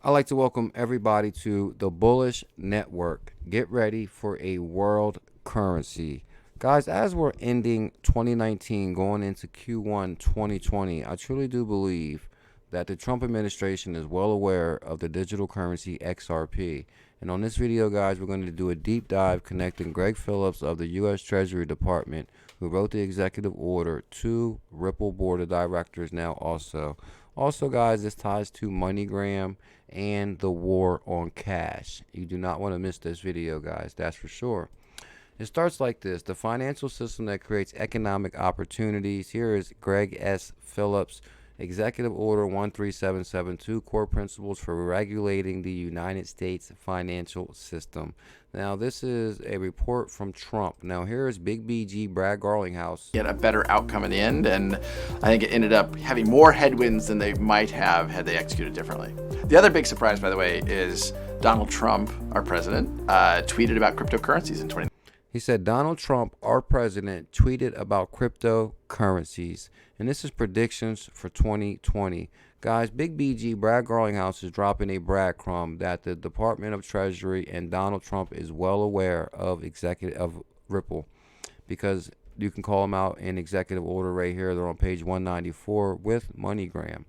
I'd like to welcome everybody to the Bullish Network. Get ready for a world currency. Guys, as we're ending 2019, going into Q1 2020, I truly do believe that the Trump administration is well aware of the digital currency XRP. And on this video, guys, we're going to do a deep dive connecting Craig Phillips of the U.S. Treasury Department, who wrote the executive order, to Ripple board of directors now also. Also, guys, this ties to MoneyGram and the war on cash. You do not want to miss this video, guys, that's for sure. It starts like this: the financial system that creates economic opportunities. Here is Craig S. Phillips, Executive Order 13772, Core Principles for Regulating the United States Financial System. Now, this is a report from Trump. Now, here is Big BG Brad Garlinghouse. Get a better outcome in the end, and I think it ended up having more headwinds than they might have had they executed differently. The other big surprise, by the way, is Donald Trump, our president, tweeted about cryptocurrencies in 2019. He said Donald Trump, our president, tweeted about cryptocurrencies. And this is predictions for 2020. Guys, Big BG Brad Garlinghouse is dropping a breadcrumb that the Department of Treasury and Donald Trump is well aware of Ripple, because you can call them out in executive order right here. They're on page 194 with MoneyGram.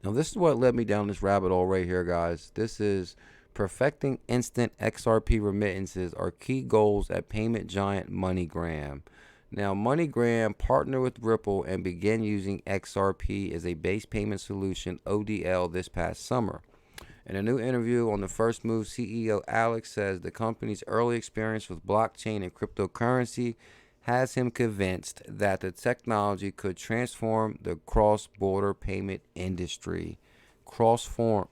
Now, this is what led me down this rabbit hole right here, guys. This is perfecting instant XRP remittances are key goals at payment giant MoneyGram. Now, MoneyGram partnered with Ripple and began using XRP as a base payment solution, ODL, this past summer. In a new interview on the First Move, CEO Alex says the company's early experience with blockchain and cryptocurrency has him convinced that the technology could transform the cross-border payment industry. Transform.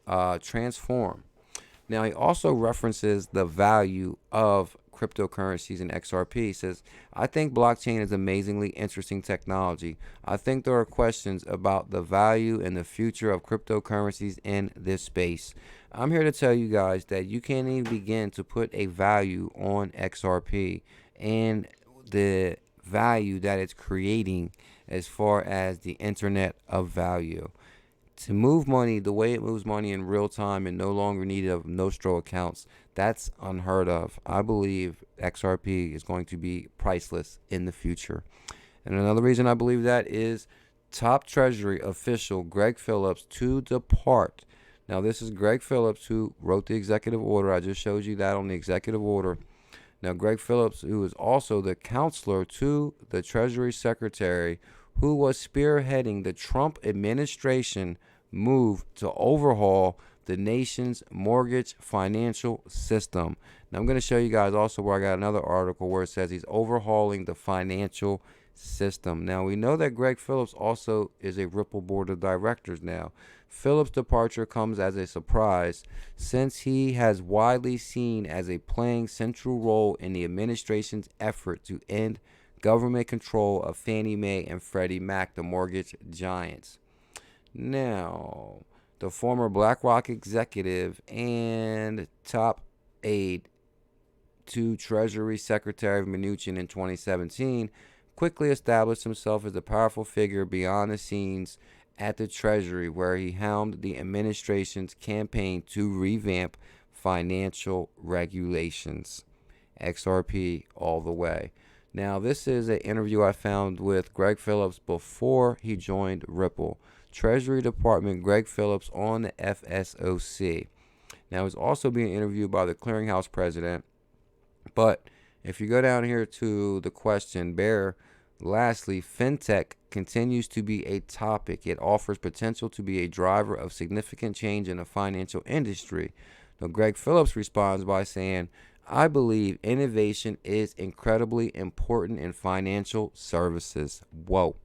Now, he also references the value of cryptocurrencies and XRP. He says, I think blockchain is amazingly interesting technology. I think there are questions about the value and the future of cryptocurrencies in this space. I'm here to tell you guys that you can't even begin to put a value on XRP and the value that it's creating as far as the internet of value. To move money the way it moves money in real time and no longer needed of Nostro accounts, that's unheard of. I believe XRP is going to be priceless in the future. And another reason I believe that is top Treasury official Craig Phillips to depart. Now, this is Craig Phillips who wrote the executive order. I just showed you that on the executive order. Now, Craig Phillips, who is also the counselor to the Treasury Secretary, who was spearheading the Trump administration move to overhaul the nation's mortgage financial system. Now, I'm going to show you guys also where I got another article where it says he's overhauling the financial system. Now, we know that Craig Phillips also is a Ripple board of directors now. Phillips' departure comes as a surprise since he has widely seen as a playing central role in the administration's effort to end government control of Fannie Mae and Freddie Mac, the mortgage giants. Now, the former BlackRock executive and top aide to Treasury Secretary Mnuchin in 2017 quickly established himself as a powerful figure beyond the scenes at the Treasury, where he helmed the administration's campaign to revamp financial regulations. XRP all the way. Now, this is an interview I found with Craig Phillips before he joined Ripple. Treasury Department Craig Phillips on the FSOC. Now, he's also being interviewed by the clearinghouse president. But if you go down here to the question, lastly, Fintech continues to be a topic. It offers potential to be a driver of significant change in the financial industry. Now, Craig Phillips responds by saying, I believe innovation is incredibly important in financial services. Whoa.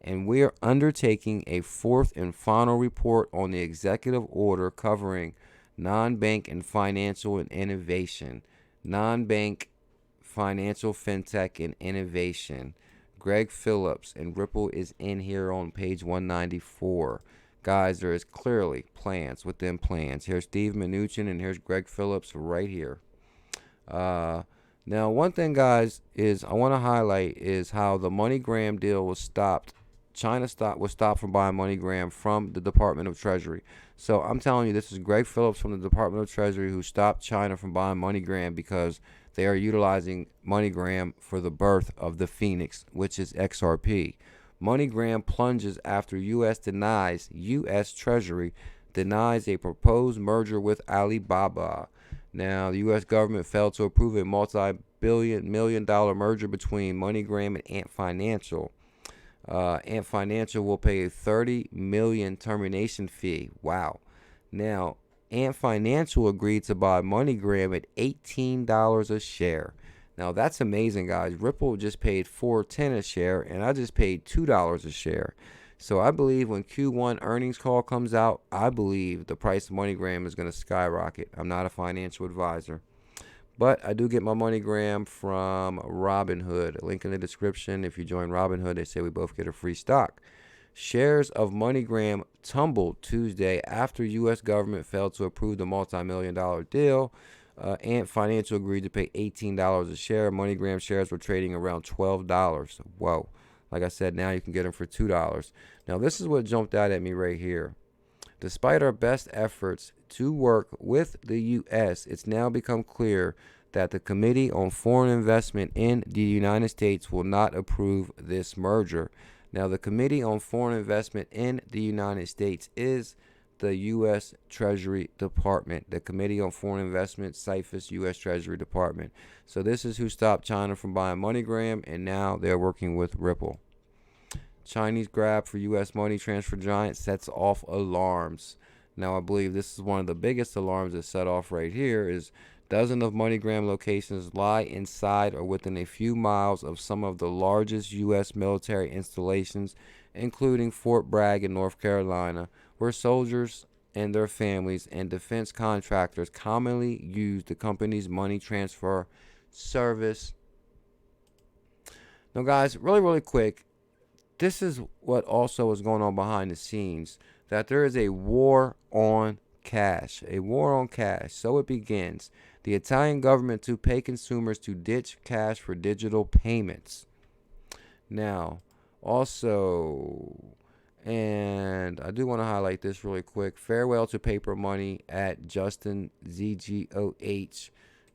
And we are undertaking a fourth and final report on the executive order covering non-bank and financial and innovation. Non-bank, financial, fintech, and innovation. Craig Phillips, and Ripple is in here on page 194. Guys, there is clearly plans within plans. Here's Steve Mnuchin and here's Craig Phillips right here. Now, one thing, guys, is I want to highlight is how the MoneyGram deal was stopped China was stopped from buying MoneyGram from the Department of Treasury. So I'm telling you, this is Craig Phillips from the Department of Treasury who stopped China from buying MoneyGram because they are utilizing MoneyGram for the birth of the Phoenix, which is XRP. MoneyGram plunges after U.S. Treasury denies a proposed merger with Alibaba. Now, the U.S. government failed to approve a multi-billion-million-dollar merger between MoneyGram and Ant Financial. Ant Financial will pay a $30 million termination fee. Wow. Now, Ant Financial agreed to buy MoneyGram at $18 a share. Now, that's amazing, guys. Ripple just paid $4.10 a share, and I just paid $2 a share. So I believe when Q1 earnings call comes out, I believe the price of MoneyGram is going to skyrocket. I'm not a financial advisor, but I do get my MoneyGram from Robinhood. Link in the description. If you join Robinhood, they say we both get a free stock. Shares of MoneyGram tumbled Tuesday after U.S. government failed to approve the multi-million-dollar deal. Ant Financial agreed to pay $18 a share. MoneyGram shares were trading around $12. Whoa. Like I said, now you can get them for $2. Now, this is what jumped out at me right here. Despite our best efforts to work with the U.S., it's now become clear that the Committee on Foreign Investment in the United States will not approve this merger. Now, the Committee on Foreign Investment in the United States is the U.S. Treasury Department. The Committee on Foreign Investment, CIFIS, U.S. Treasury Department. So this is who stopped China from buying MoneyGram, and now they're working with Ripple. Chinese grab for U.S. money transfer giant sets off alarms. Now, I believe this is one of the biggest alarms that set off right here is dozens of MoneyGram locations lie inside or within a few miles of some of the largest U.S. military installations, including Fort Bragg in North Carolina, where soldiers and their families and defense contractors commonly use the company's money transfer service. Now, guys, really quick, this is what also is going on behind the scenes, that there is a war on cash. A war on cash. So it begins. The Italian government to pay consumers to ditch cash for digital payments. Now, also, and I do want to highlight this really quick. Farewell to paper money at Justin ZGOH.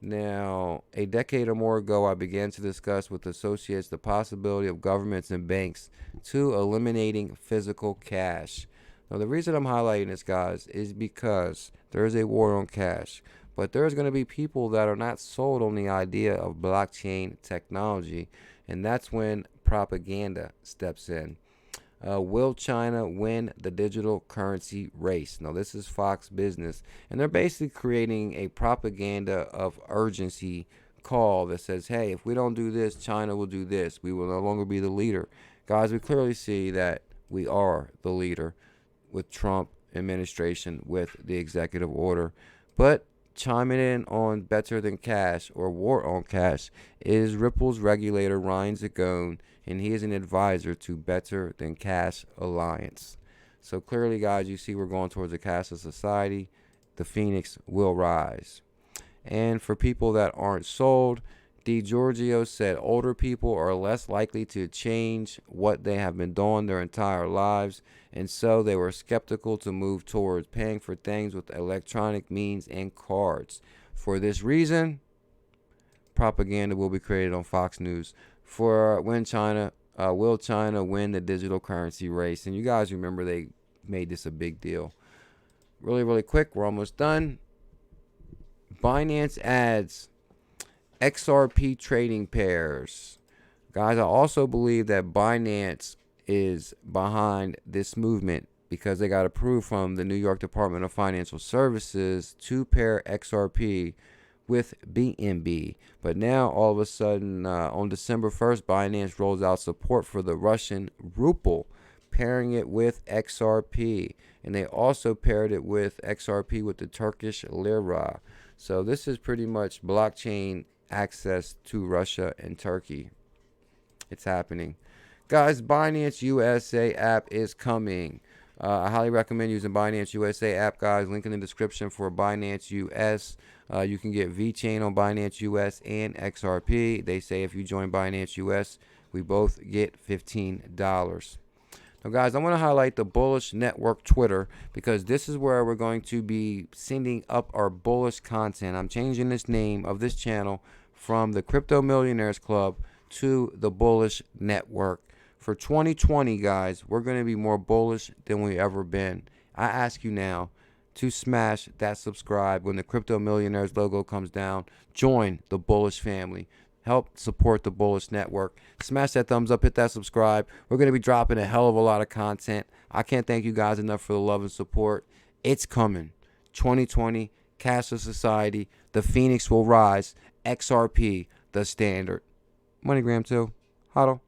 Now, a decade or more ago, I began to discuss with associates the possibility of governments and banks to eliminating physical cash. Now, the reason I'm highlighting this, guys, is because there is a war on cash. But there's going to be people that are not sold on the idea of blockchain technology, and that's when propaganda steps in. Will China win the digital currency race? Now, this is Fox Business, and they're basically creating a propaganda of urgency call that says, hey, if we don't do this, China will do this. We will no longer be the leader. Guys, we clearly see that we are the leader with Trump administration with the executive order. But chiming in on better than cash or war on cash is Ripple's regulator Ryan Zagone, and he is an advisor to Better Than Cash Alliance. So clearly, guys, you see we're going towards a cashless society. The Phoenix will rise. And for people that aren't sold, DiGiorgio said older people are less likely to change what they have been doing their entire lives, and so they were skeptical to move towards paying for things with electronic means and cards. For this reason, propaganda will be created on Fox News for will China win the digital currency race? And you guys remember they made this a big deal. Really quick, we're almost done. Binance adds XRP trading pairs. Guys, I also believe that Binance is behind this movement because they got approved from the New York Department of Financial Services to pair XRP with BNB. But now, all of a sudden, on December 1st, Binance rolls out support for the Russian ruble, pairing it with XRP. And they also paired it with XRP with the Turkish lira. So this is pretty much blockchain access to Russia and Turkey. It's happening. Guys, Binance USA app is coming. I highly recommend using Binance USA app, guys. Link in the description for Binance US. You can get VeChain on Binance US and XRP. They say if you join Binance US, we both get $15. Now, guys, I want to highlight the Bullish Network Twitter because this is where we're going to be sending up our bullish content. I'm changing this name of this channel from the Crypto Millionaires Club to the Bullish Network. For 2020, guys, we're going to be more bullish than we've ever been. I ask you now to smash that subscribe when the Crypto Millionaires logo comes down. Join the Bullish family. Help support the Bullish Network. Smash that thumbs up, hit that subscribe. We're going to be dropping a hell of a lot of content. I can't thank you guys enough for the love and support. It's coming. 2020, Cashless Society, the Phoenix will rise. XRP, the standard. MoneyGram 2, HODL.